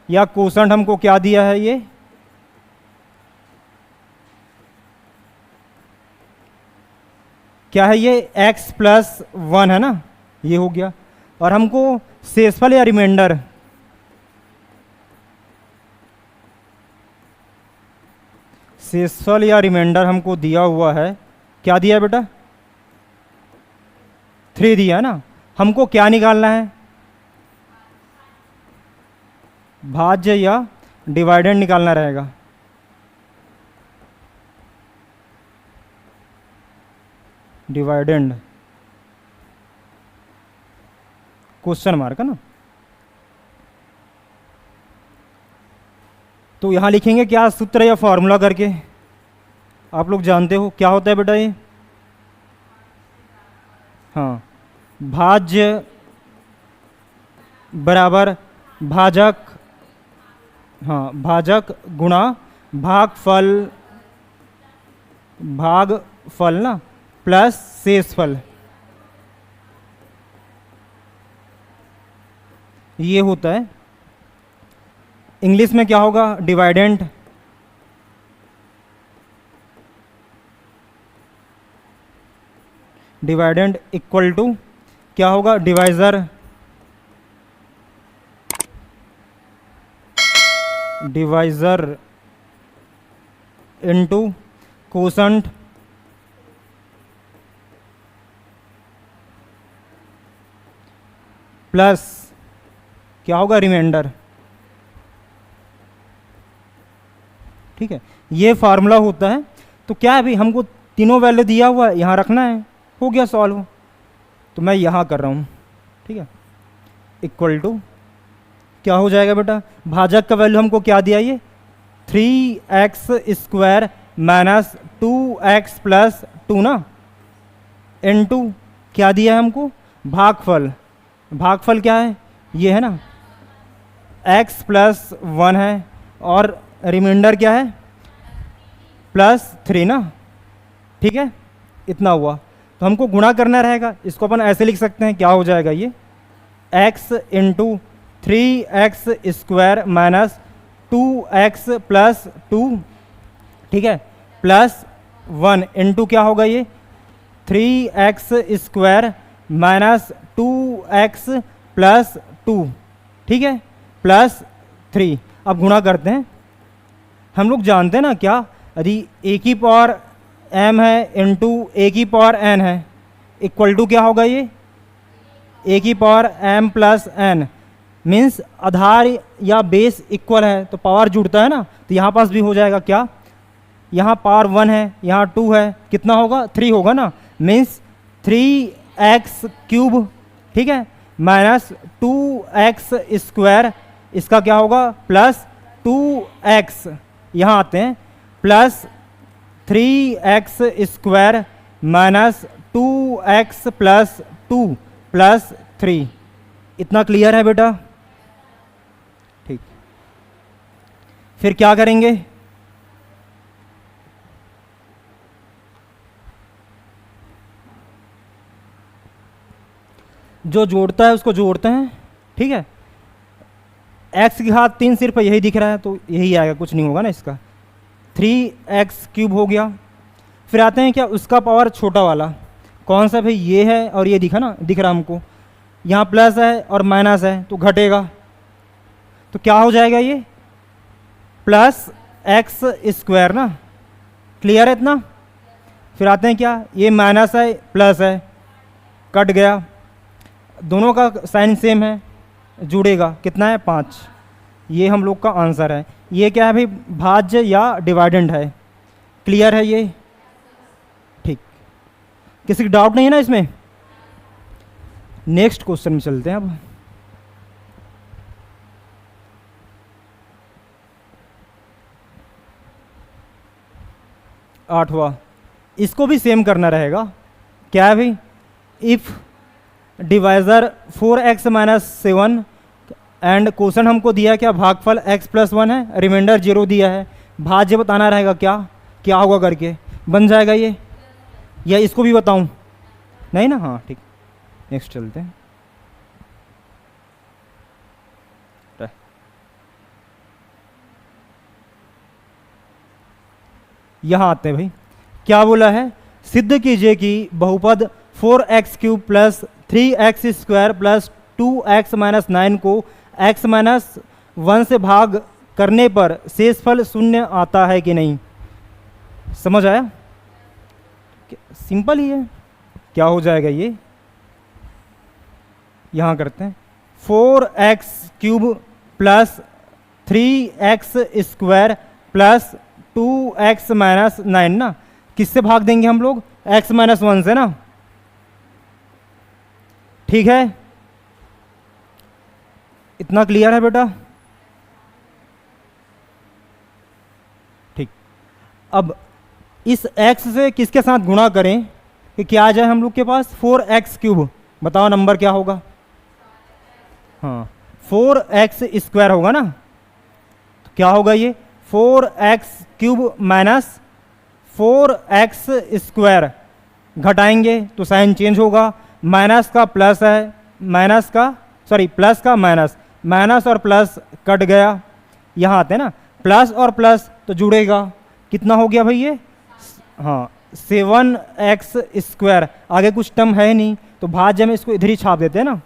या कोशंट हमको क्या दिया है, ये क्या है, ये x प्लस 1 है ना, ये हो गया, और हमको शेषफल या रिमाइंडर, शेषफल या रिमाइंडर हमको दिया हुआ है, क्या दिया है बेटा, 3 दिया है ना, हमको क्या निकालना है, भाज्य या डिवाइडेंड निकालना रहेगा। डिवाइडेंड क्वेश्चन मार्क है ना, तो यहां लिखेंगे क्या, सूत्र या फॉर्मूला करके, आप लोग जानते हो क्या होता है बेटा ये, हाँ, भाज्य बराबर भाजक, हाँ, भाजक गुणा भागफल, भागफल ना, प्लस शेषफल, ये होता है। इंग्लिश में क्या होगा, डिवाइडेंट, डिवाइडेंट इक्वल टू क्या होगा, divisor, divisor into quotient plus क्या होगा, रिमाइंडर। ठीक है, ये फार्मूला होता है। तो क्या है भाई, हमको तीनों वैल्यू दिया हुआ है, यहाँ रखना है, हो गया सॉल्व। तो मैं यहाँ कर रहा हूँ, ठीक है, इक्वल टू क्या हो जाएगा बेटा, भाजक का वैल्यू हमको क्या दिया, ये 3x² माइनस 2x प्लस 2 ना, इनटू क्या दिया है हमको, भागफल, भागफल क्या है, ये है ना, x प्लस 1 है और रिमाइंडर क्या है +3 ना, ठीक है, इतना हुआ। तो हमको गुणा करना रहेगा, इसको अपन ऐसे लिख सकते हैं, क्या हो जाएगा ये x into 3x² minus 2x plus 2, ठीक है, प्लस 1 इंटू क्या होगा ये 3x² माइनस 2x प्लस 2, ठीक है, प्लस 3। अब गुणा करते हैं, हम लोग जानते हैं ना क्या, यदि a की पावर m है इंटू a की पावर n है, इक्वल टू क्या होगा ये a की power m plus n, means आधार या बेस इक्वल है तो पावर जुड़ता है ना, तो यहाँ पास भी हो जाएगा क्या, यहाँ पावर 1 है, यहाँ 2 है, कितना होगा 3 होगा ना, मीन्स 3x³, ठीक है, माइनस 2x², इसका क्या होगा प्लस 2x, यहाँ आते हैं plus 3x² minus 2x plus 2 plus 3। इतना क्लियर है बेटा, ठीक। फिर क्या करेंगे, जो जोड़ता है उसको जोड़ते हैं, ठीक है, x की घात 3 सिर्फ यही दिख रहा है तो यही आएगा, कुछ नहीं होगा ना इसका, 3x³ हो गया। फिर आते हैं क्या उसका पावर छोटा वाला, कौन सा भाई, ये है और ये दिखा ना, दिख रहा हमको, यहाँ प्लस है और माइनस है तो घटेगा, तो क्या हो जाएगा ये +x² ना, क्लियर है इतना। फिर आते हैं क्या, ये माइनस है प्लस है, कट गया, दोनों का साइन सेम है, जुड़ेगा, कितना है 5, ये हम लोग का आंसर है। ये क्या है भाई, भाज्य या डिवाइडेंड है, क्लियर है ये, ठीक, किसी की डाउट नहीं है ना इसमें। नेक्स्ट क्वेश्चन में चलते हैं अब। आठवां, इसको भी सेम करना रहेगा, क्या है भाई, if divisor 4x minus 7 and question हमको दिया क्या, भागफल x प्लस 1 है, रिमाइंडर 0 दिया है, भाज्य बताना रहेगा, क्या क्या होगा करके बन जाएगा ये, या इसको भी बताऊं, नहीं ना, हाँ ठीक, नेक्स्ट चलते हैं। यहाँ आते हैं भाई, क्या बोला है, सिद्ध कीजिए कि बहुपद 4x³ plus 3x² plus 2x minus 9 को x माइनस 1 से भाग करने पर शेषफल 0 आता है कि नहीं। समझ आया, सिंपल ही है, क्या हो जाएगा ये, यहाँ करते हैं 4x³ plus 3x² plus 2x minus 9 ना, किससे भाग देंगे हम लोग, x माइनस 1 से ना, ठीक है, इतना क्लियर है बेटा, ठीक। अब इस x से किसके साथ गुणा करें कि क्या आ जाए हम लोग के पास, 4x³, बताओ नंबर क्या होगा, हाँ 4x² होगा ना, तो क्या होगा ये 4x³ माइनस 4x², घटाएंगे तो साइन चेंज होगा, माइनस का प्लस है, माइनस का सॉरी प्लस का माइनस, माइनस और प्लस कट गया, यहाँ आते हैं ना, प्लस और प्लस तो जुड़ेगा, कितना हो गया भाई ये, हाँ 7x², आगे कुछ टर्म है नहीं तो भाज्य में इसको इधर ही छाप देते हैं ना,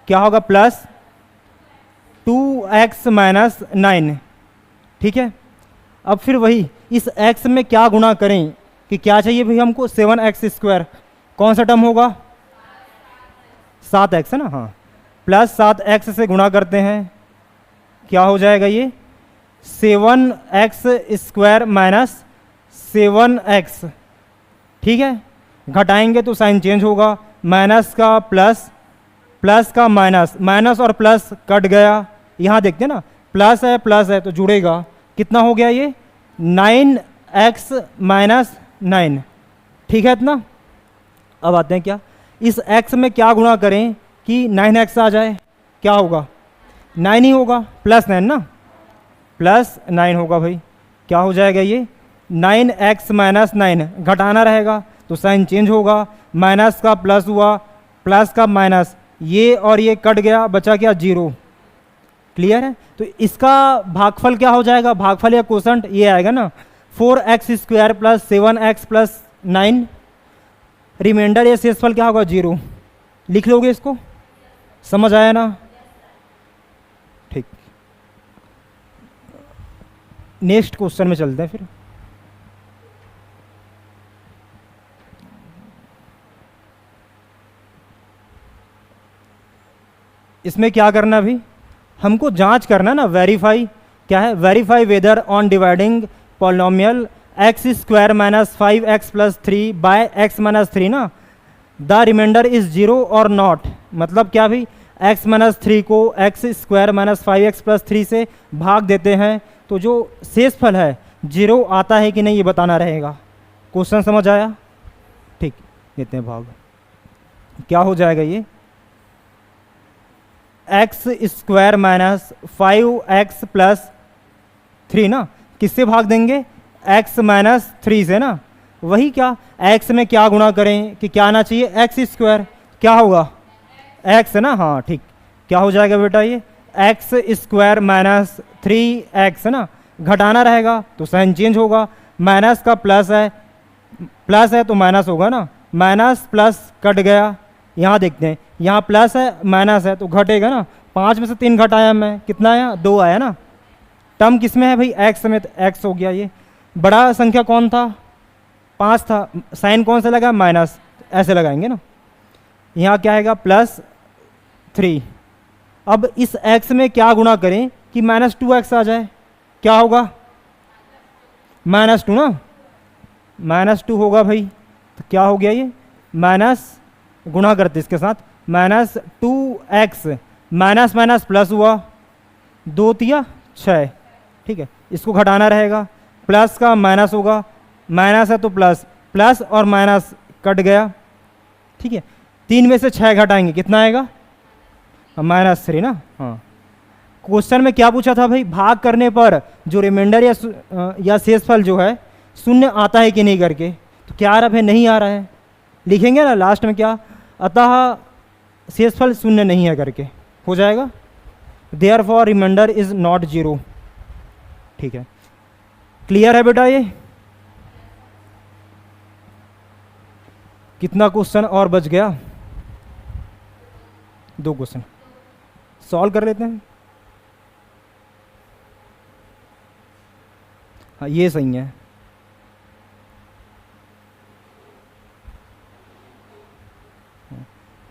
क्या होगा प्लस 2x माइनस 9, ठीक है। अब फिर वही इस x में क्या गुणा करें कि क्या चाहिए भाई हमको, 7x², कौन सा टर्म होगा 7x है ना, हाँ, प्लस 7x से गुणा करते हैं, क्या हो जाएगा ये 7x² माइनस 7x, ठीक है, घटाएंगे तो साइन चेंज होगा, माइनस का प्लस, प्लस का माइनस, माइनस और प्लस कट गया, यहाँ देखते हैं ना प्लस है तो जुड़ेगा, कितना हो गया ये 9x माइनस 9, ठीक है इतना। अब आते हैं क्या, इस x में क्या गुणा करें कि 9x आ जाए, क्या होगा 9 ही होगा, +9 ना, +9 होगा भाई। क्या हो जाएगा ये 9x माइनस 9, घटाना रहेगा तो साइन चेंज होगा, माइनस का प्लस हुआ, प्लस का माइनस, ये और ये कट गया, बचा क्या 0। क्लियर है? तो इसका भागफल क्या हो जाएगा, भागफल या कोशंट ये आएगा ना 4x² plus 7x plus 9, reminder या शेषफल क्या होगा 0। लिख लोगे इसको, समझ आया ना? ठीक, नेक्स्ट क्वेश्चन में चलते हैं फिर। इसमें क्या करना भी, हमको जांच करना ना, वेरीफाई क्या है, verify whether on dividing polynomial x² minus 5x plus 3 by x minus 3 ना, द रिमाइंडर इज 0 और नॉट। मतलब क्या भी, x माइनस 3 को x² माइनस 5x प्लस 3 से भाग देते हैं तो जो शेषफल है 0 आता है कि नहीं ये बताना रहेगा। क्वेश्चन समझ आया? ठीक, देते हैं भाग। क्या हो जाएगा ये, x² माइनस 5x प्लस 3 ना, किससे भाग देंगे, x माइनस 3 से ना। वही क्या, x में क्या गुणा करें कि क्या आना चाहिए, x², क्या होगा x है ना, हाँ ठीक। क्या हो जाएगा बेटा ये x² माइनस 3x ना, घटाना रहेगा तो साइन चेंज होगा, माइनस का प्लस है तो माइनस होगा ना, माइनस प्लस कट गया। यहाँ देखते हैं, यहाँ प्लस है माइनस है तो घटेगा ना, 5 में से 3 घटाया मैं, कितना आया 2 आया ना। टर्म किस में है भाई, x में, तो x हो गया। ये बड़ा संख्या कौन था, 5 था, साइन कौन सा लगा, माइनस, ऐसे लगाएंगे ना। यहाँ क्या आएगा +3। अब इस x में क्या गुणा करें कि -2x आ जाए, क्या होगा -2 ना, -2 होगा भाई। तो क्या हो गया ये, माइनस गुणा करते इसके साथ, -2x, माइनस माइनस प्लस हुआ, 2 तिया 6, ठीक है। इसको घटाना रहेगा, प्लस का माइनस होगा, माइनस है तो प्लस, प्लस और माइनस कट गया, ठीक है। 3 में से 6 घटाएंगे कितना आएगा, -3 ना। हाँ, क्वेश्चन में क्या पूछा था भाई, भाग करने पर जो रिमाइंडर या शेषफल जो है शून्य आता है कि नहीं करके। तो क्या आ रहा है, नहीं आ रहा है, लिखेंगे ना लास्ट में क्या, अतः शेषफल शून्य नहीं है करके हो जाएगा। देयरफॉर रिमाइंडर इज नॉट 0, ठीक है। क्लियर है बेटा ये? कितना क्वेश्चन और बच गया, 2 क्वेश्चन सॉल्व कर लेते हैं। हाँ ये सही है।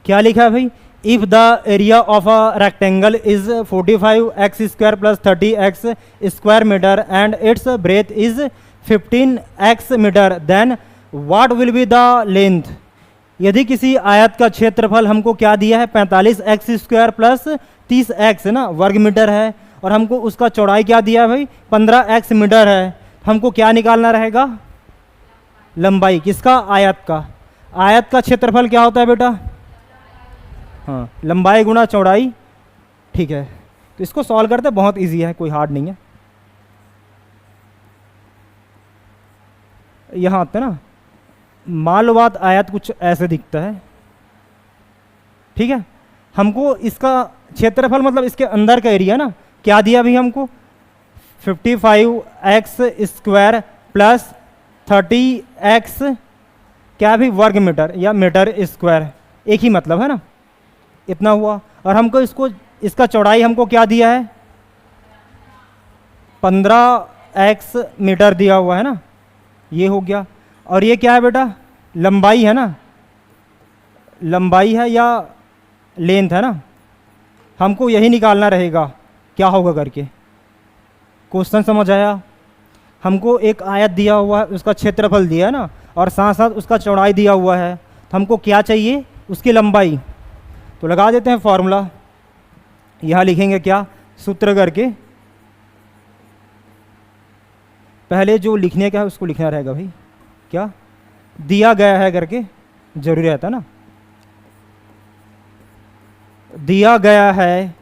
क्या लिखा है भाई, if the area of a rectangle is 45x² plus 30x² metre and its breadth is 15x metre, then what will be the length. यदि किसी आयत का क्षेत्रफल हमको क्या दिया है, 45x² प्लस 30x ना वर्ग मीटर है, और हमको उसका चौड़ाई क्या दिया है भाई, 15x मीटर है। हमको क्या निकालना रहेगा, लंबाई किसका, आयत का। आयत का क्षेत्रफल क्या होता है बेटा, हाँ लंबाई गुणा चौड़ाई, ठीक है। तो इसको सॉल्व करते, बहुत इजी है, कोई हार्ड नहीं है। यहाँ आते ना, मालवात आयत कुछ ऐसे दिखता है, ठीक है। हमको इसका क्षेत्रफल मतलब इसके अंदर का एरिया ना क्या दिया भी हमको, 55x² प्लस 30x क्या भी वर्ग मीटर या मीटर स्क्वायर, एक ही मतलब है ना, इतना हुआ। और हमको इसका चौड़ाई हमको क्या दिया है, 15x मीटर दिया हुआ है ना, ये हो गया। और ये क्या है बेटा, लंबाई है ना, लंबाई है या लेंथ है ना, हमको यही निकालना रहेगा क्या होगा करके। क्वेश्चन समझ आया? हमको एक आयत दिया हुआ है, उसका क्षेत्रफल दिया है ना, और साथ साथ उसका चौड़ाई दिया हुआ है, तो हमको क्या चाहिए, उसकी लंबाई। तो लगा देते हैं फॉर्मूला, यहाँ लिखेंगे क्या, सूत्र करके, पहले जो लिखने का है उसको लिखना रहेगा भाई, क्या दिया गया है करके जरूरी रहता ना, दिया गया है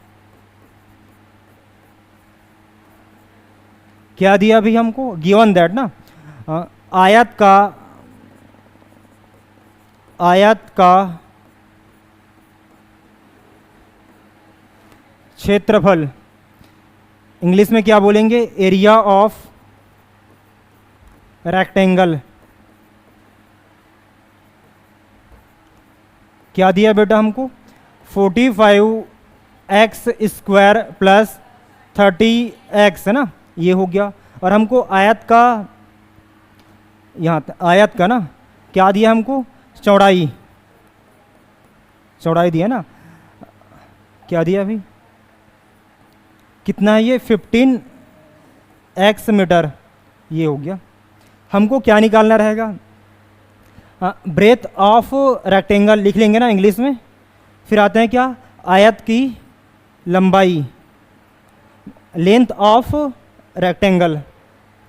क्या दिया अभी हमको, गिवन दैट ना, आयत का क्षेत्रफल, इंग्लिश में क्या बोलेंगे, एरिया ऑफ रेक्टेंगल। क्या दिया बेटा हमको, 45x² प्लस 30x है ना, ये हो गया। और हमको आयत का, यहाँ आयत का ना क्या दिया हमको, चौड़ाई दिया ना, क्या दिया अभी, कितना है ये, 15x मीटर, ये हो गया। हमको क्या निकालना रहेगा, ब्रेथ ऑफ रेक्टेंगल लिख लेंगे ना इंग्लिश में। फिर आते हैं क्या, आयत की लंबाई, लेंथ ऑफ रेक्टेंगल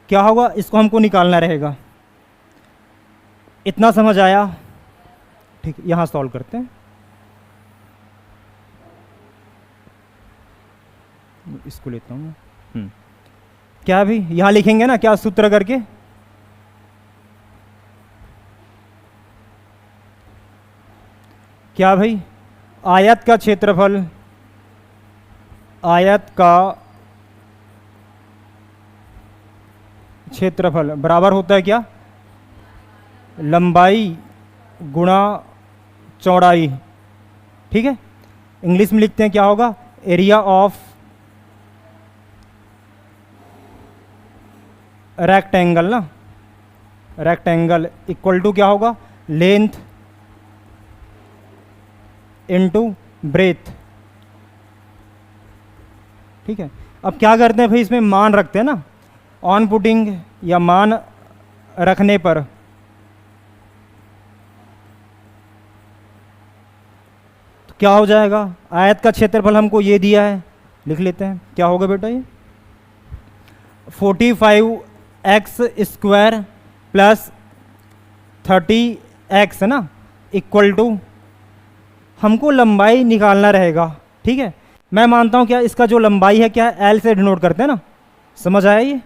क्या होगा, इसको हमको निकालना रहेगा। इतना समझ आया, ठीक, यहाँ सॉल्व करते हैं। इसको लेता हूँ, क्या भी यहाँ लिखेंगे ना, क्या सूत्र करके, क्या भाई, आयत का क्षेत्रफल, बराबर होता है क्या, लंबाई गुणा चौड़ाई। ठीक है, इंग्लिश में लिखते हैं क्या होगा, एरिया ऑफ रेक्टेंगल ना, रेक्टेंगल इक्वल टू क्या होगा, लेंथ इनटू ब्रेथ। ठीक है, अब क्या करते हैं भाई, इसमें मान रखते हैं ना, ऑन पुटिंग या मान रखने पर तो क्या हो जाएगा, आयत का क्षेत्रफल हमको ये दिया है, लिख लेते हैं, क्या होगा बेटा ये 45x² प्लस 30x है ना, इक्वल टू हमको लंबाई निकालना रहेगा। ठीक है, मैं मानता हूँ क्या इसका जो लंबाई है क्या एल से डिनोट करते हैं ना, समझ आया ये,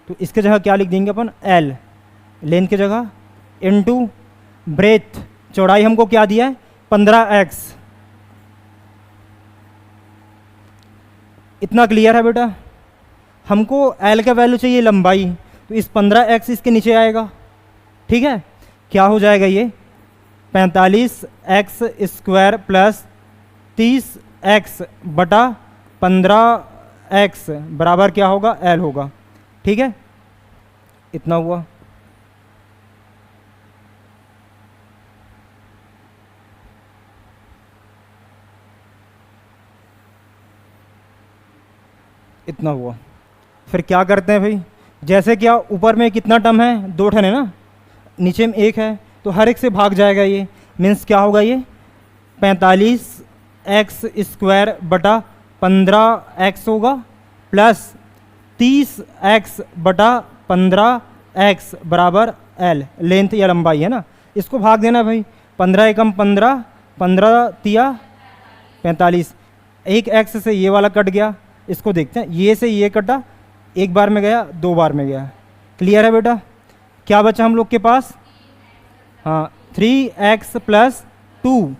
तो इसके जगह क्या लिख देंगे अपन, एल लेंथ की जगह, इनटू ब्रेथ चौड़ाई हमको क्या दिया है 15x। इतना क्लियर है बेटा, हमको एल का वैल्यू चाहिए लंबाई, तो इस 15x इसके नीचे आएगा। ठीक है, क्या हो जाएगा ये 45x² प्लस 30x बटा 15x बराबर क्या होगा, एल होगा। ठीक है, इतना हुआ। इतना हुआ। फिर क्या करते हैं भाई, जैसे क्या ऊपर में कितना टर्म है, 2 टर्म है ना, नीचे में 1 है, तो हर एक से भाग जाएगा ये, मीन्स क्या होगा ये 45x² बटा 15x होगा प्लस 30x बटा 15x बराबर एल, लेंथ या लंबाई है ना। इसको भाग देना भाई, 15 एकम 15, 15 तिया 45, एक x से ये वाला कट गया। इसको देखते हैं, ये से ये कटा, एक बार में गया, 2 बार में गया। क्लियर है बेटा, क्या बचा हम लोग के पास, हाँ 3x प्लस 2।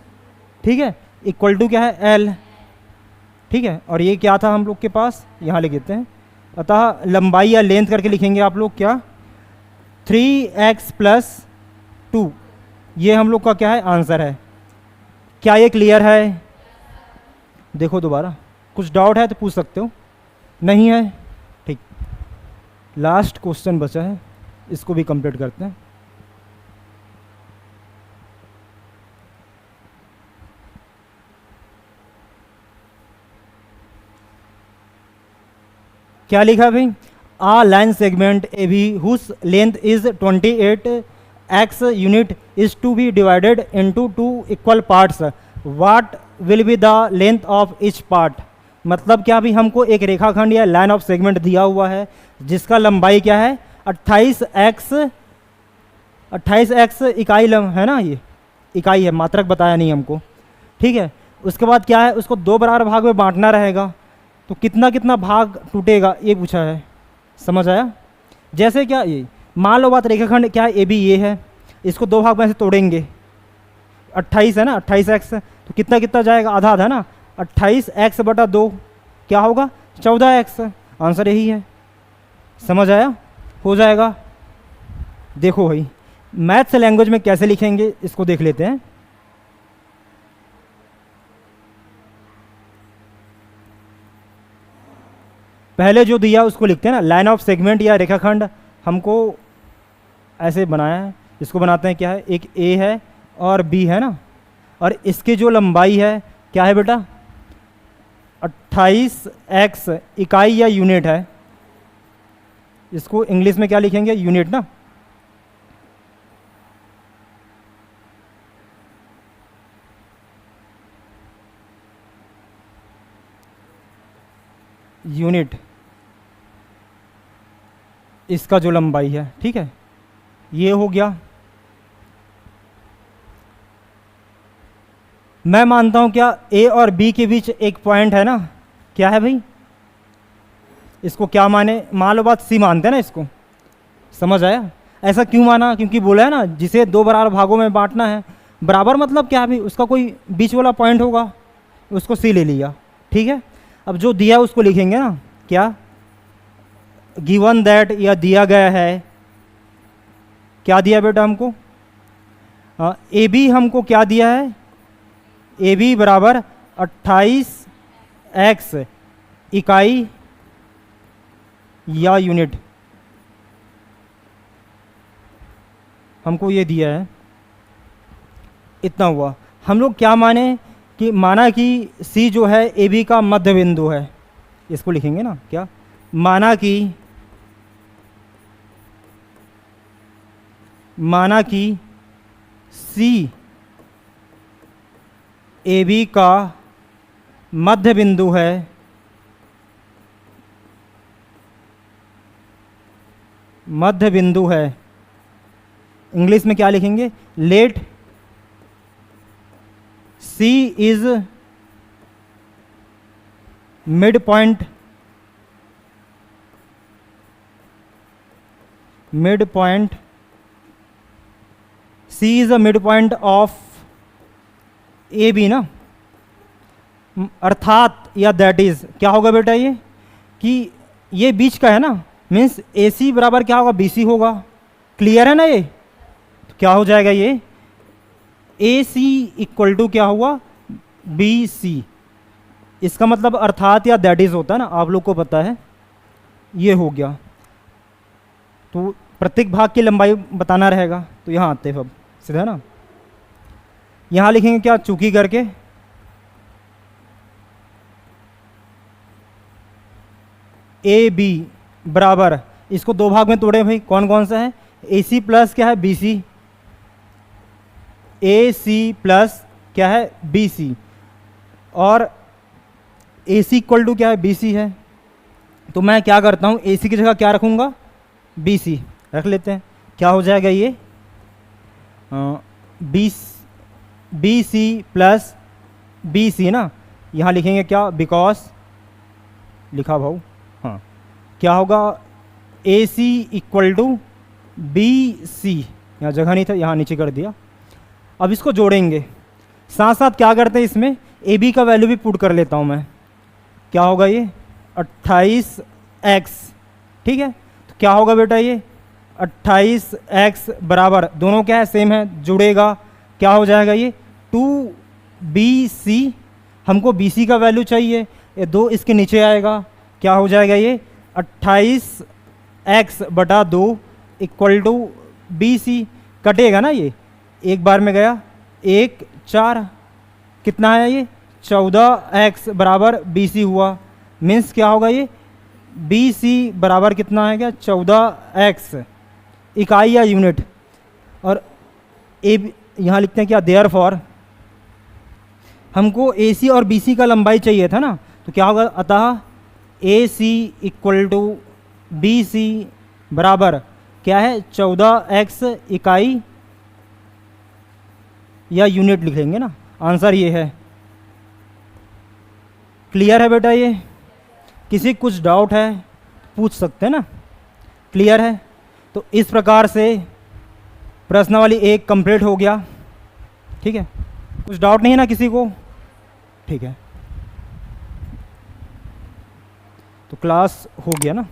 ठीक है, इक्वल टू क्या है, एल। ठीक है, और ये क्या था हम लोग के पास, यहाँ लिख देते हैं, अतः लंबाई या लेंथ करके लिखेंगे आप लोग क्या, 3x प्लस 2, ये हम लोग का क्या है, आंसर है। क्या ये क्लियर है, देखो दोबारा, कुछ डाउट है तो पूछ सकते हो, नहीं है ठीक। लास्ट क्वेश्चन बचा है, इसको भी कंप्लीट करते हैं। क्या लिखा है भाई, a line segment A B whose length is 28x unit is to be divided into 2 equal parts, what will be the length of each part. मतलब क्या भी, हमको एक रेखाखंड या लाइन ऑफ सेगमेंट दिया हुआ है जिसका लंबाई क्या है 28x इकाई है ना, ये इकाई है, मात्रक बताया नहीं हमको। ठीक है, उसके बाद क्या है, उसको 2 बराबर भाग में बांटना रहेगा, तो कितना कितना भाग टूटेगा ये पूछा है, समझ आया? जैसे क्या ये मान लो बात रेखाखंड क्या है, ए बी ये है, इसको दो भाग में से तोड़ेंगे, 28 है ना, 28x तो कितना कितना जाएगा, आधा आधा ना, 28x बटा 2 क्या होगा, 14x। आंसर यही है। समझ आया? हो जाएगा। देखो भाई मैथ्स लैंग्वेज में कैसे लिखेंगे इसको देख लेते हैं। पहले जो दिया उसको लिखते हैं ना, लाइन ऑफ सेगमेंट या रेखाखंड हमको ऐसे बनाया है, इसको बनाते हैं क्या है, एक ए है और बी है ना, और इसकी जो लंबाई है क्या है बेटा, 28x इकाई या यूनिट है। इसको इंग्लिश में क्या लिखेंगे, यूनिट ना। यूनिट इसका जो लंबाई है, ठीक है, ये हो गया। मैं मानता हूं क्या ए और बी के बीच एक पॉइंट है ना, क्या है भाई, इसको क्या माने, मान लो बात सी मानते हैं ना इसको। समझ आया? ऐसा क्यों माना, क्योंकि बोला है ना जिसे दो बराबर भागों में बांटना है, बराबर मतलब क्या है भाई, उसका कोई बीच वाला पॉइंट होगा, उसको सी ले लिया। ठीक है, अब जो दिया उसको लिखेंगे ना, क्या गिवन दैट, या दिया गया है, क्या दिया बेटा हमको, ए बी हमको क्या दिया है, ए बी बराबर 28x इकाई या यूनिट, हमको ये दिया है, इतना हुआ। हम लोग क्या माने कि माना कि सी जो है ए बी का मध्य बिंदु है, इसको लिखेंगे ना, क्या माना कि सी ए बी का मध्य बिंदु है, मध्य बिंदु है। इंग्लिश में क्या लिखेंगे, let C is mid point, C is a mid point of A B ना, अर्थात या दैट इज क्या होगा बेटा, ये कि ये बीच का है ना, मीन्स ए सी बराबर क्या होगा, बी सी होगा। क्लियर है ना ये? तो क्या हो जाएगा ये, ए सी इक्वल टू क्या हुआ, बी सी। इसका मतलब अर्थात या दैट इज होता है ना, आप लोग को पता है, ये हो गया। तो प्रत्येक भाग की लंबाई बताना रहेगा, तो यहाँ आते हैं अब सीधा ना, यहाँ लिखेंगे क्या, चूकी करके ए बी बराबर, इसको दो भाग में तोड़े भाई, कौन कौन सा है, ए सी प्लस क्या है, बी सी, ए सी प्लस क्या है, बी सी, और ए सी इक्वल टू क्या है, बी सी है। तो मैं क्या करता हूँ, ए सी की जगह क्या रखूँगा, बी सी रख लेते हैं। क्या हो जाएगा ये, B C plus B C ना, यहाँ लिखेंगे क्या, बिकॉज लिखा भाऊ, हाँ क्या होगा, ए सी इक्वल टू बी सी, यहाँ जगह नहीं था, यहाँ नीचे कर दिया। अब इसको जोड़ेंगे, साथ साथ क्या करते हैं, इसमें ए बी का वैल्यू भी पुट कर लेता हूँ मैं। क्या होगा ये, 28x, ठीक है। तो क्या होगा बेटा ये, 28x बराबर, दोनों क्या है, सेम है, जुड़ेगा, क्या हो जाएगा ये, 2bc, हमको bc का वैल्यू चाहिए, ये 2 इसके नीचे आएगा, क्या हो जाएगा ये, 28x बटा 2 इक्वल टू bc, कटेगा ना ये, एक बार में गया, 1 4, कितना है ये, 14x बराबर bc हुआ। मीन्स क्या होगा ये, bc बराबर कितना है क्या, 14x इकाई या यूनिट। और ए यहाँ लिखते हैं क्या, देयरफॉर हमको ए सी और बी सी का लंबाई चाहिए था ना, तो क्या होगा, अतः ए सी इक्वल टू बी सी बराबर क्या है, 14x इकाई या यूनिट लिखेंगे ना, आंसर ये है। क्लियर है बेटा? ये किसी कुछ डाउट है पूछ सकते हैं ना। क्लियर है? तो इस प्रकार से प्रश्नावली 1 कंप्लीट हो गया। ठीक है, कुछ डाउट नहीं है ना किसी को? ठीक है, तो क्लास हो गया ना।